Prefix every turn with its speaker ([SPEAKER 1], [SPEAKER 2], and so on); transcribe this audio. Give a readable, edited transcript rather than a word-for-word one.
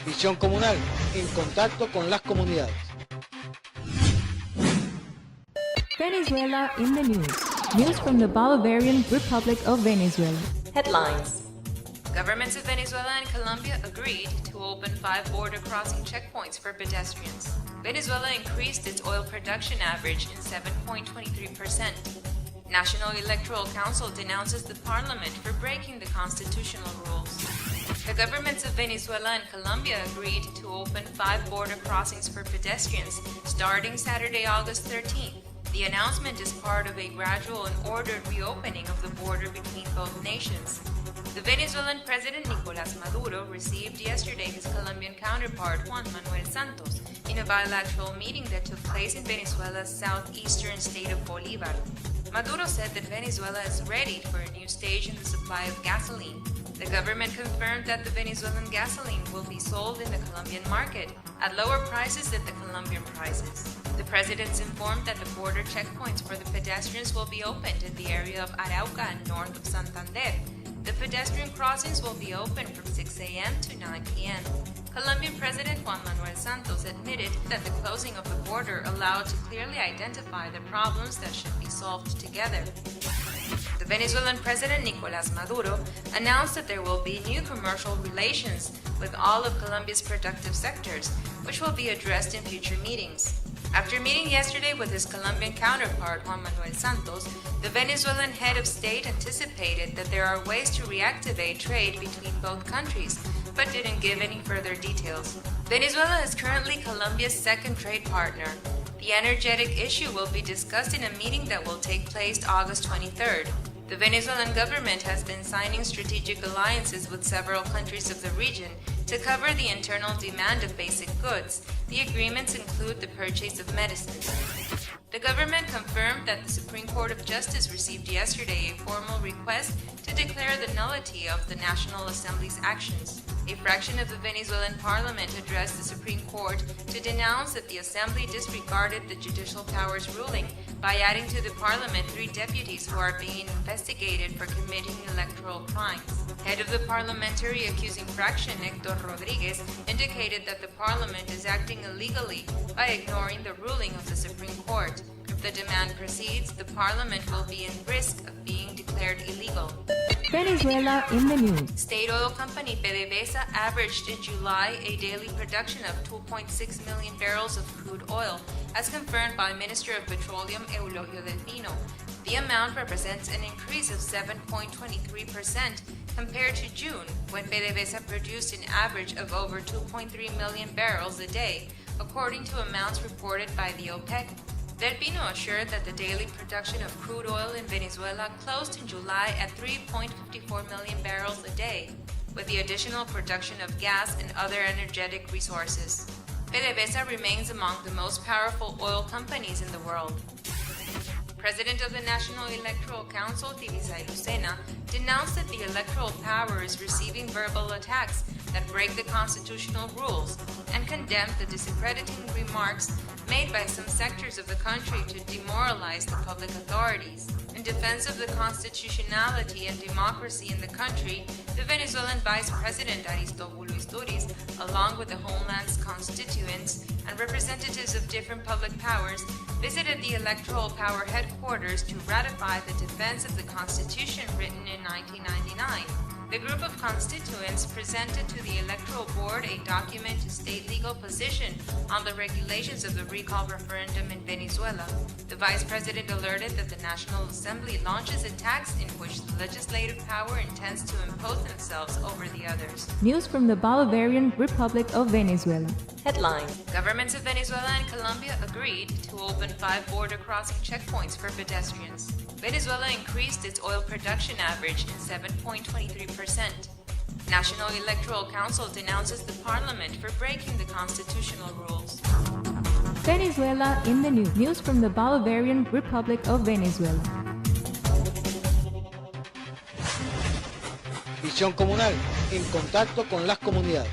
[SPEAKER 1] Visión comunal, en contacto con las comunidades.
[SPEAKER 2] Venezuela in the news. News from the Bolivarian Republic of Venezuela.
[SPEAKER 3] Headlines. Governments of Venezuela and Colombia agreed to open 5 border crossing checkpoints for pedestrians. Venezuela increased its oil production average in 7.23%. National Electoral Council denounces the parliament for breaking the constitutional rules. The governments of Venezuela and Colombia agreed to open 5 border crossings for pedestrians starting Saturday, August 13th. The announcement is part of a gradual and ordered reopening of the border between both nations. The Venezuelan President Nicolás Maduro received yesterday his Colombian counterpart Juan Manuel Santos in a bilateral meeting that took place in Venezuela's southeastern state of Bolívar. Maduro said that Venezuela is ready for a new stage in the supply of gasoline. The government confirmed that the Venezuelan gasoline will be sold in the Colombian market at lower prices than the Colombian prices. The presidents informed that the border checkpoints for the pedestrians will be opened in the area of Arauca and north of Santander. The pedestrian crossings will be open from 6 a.m. to 9 p.m. Colombian President Juan Manuel Santos admitted that the closing of the border allowed to clearly identify the problems that should be solved together. The Venezuelan President Nicolás Maduro announced that there will be new commercial relations with all of Colombia's productive sectors, which will be addressed in future meetings. After meeting yesterday with his Colombian counterpart Juan Manuel Santos, the Venezuelan head of state anticipated that there are ways to reactivate trade between both countries, but didn't give any further details. Venezuela is currently Colombia's second trade partner. The energetic issue will be discussed in a meeting that will take place August 23rd. The Venezuelan government has been signing strategic alliances with several countries of the region to cover the internal demand of basic goods. The agreements include the purchase of medicines. The government confirmed that the Supreme Court of Justice received yesterday a formal request to declare the nullity of the National Assembly's actions. A fraction of the Venezuelan parliament addressed the Supreme Court to denounce that the Assembly disregarded the judicial power's ruling by adding to the parliament 3 deputies who are being investigated for committing electoral crimes. Head of the parliamentary accusing fraction, Héctor Rodríguez, indicated that the parliament is acting illegally by ignoring the ruling of the Supreme Court. If the demand proceeds, the parliament will be in risk of being declared illegal.
[SPEAKER 2] Venezuela in the news.
[SPEAKER 3] State oil company PDVSA averaged in July a daily production of 2.6 million barrels of crude oil, as confirmed by Minister of Petroleum Eulogio Del Pino. The amount represents an increase of 7.23% compared to June, when PDVSA produced an average of over 2.3 million barrels a day, according to amounts reported by the OPEC. Del Pino assured that the daily production of crude oil in Venezuela closed in July at 3.54 million barrels a day, with the additional production of gas and other energetic resources. PDVSA remains among the most powerful oil companies in the world. President of the National Electoral Council, Vzla, denounced that the electoral power is receiving verbal attacks that break the constitutional rules and condemned the discrediting remarks made by some sectors of the country to demoralize the public authorities. In defense of the constitutionality and democracy in the country, the Venezuelan Vice President Aristobulo Isturiz, along with the Homeland's constituents and representatives of different public powers, visited the electoral power headquarters to ratify the defense of the Constitution written in 1999. The group of constituents presented to the Electoral Board a document to state legal position on the regulations of the recall referendum in Venezuela. The Vice President alerted that the National Assembly launches attacks in which the legislative power intends to impose themselves over the others.
[SPEAKER 2] News from the Bolivarian Republic of Venezuela.
[SPEAKER 3] Headline. Governments of Venezuela and Colombia agreed to open 5 border crossing checkpoints for pedestrians. Venezuela increased its oil production average in 7.23%. National Electoral Council denounces the parliament for breaking the constitutional rules.
[SPEAKER 2] Venezuela in the news. News from the Bolivarian Republic of Venezuela.
[SPEAKER 1] Visión comunal, en contacto con las comunidades.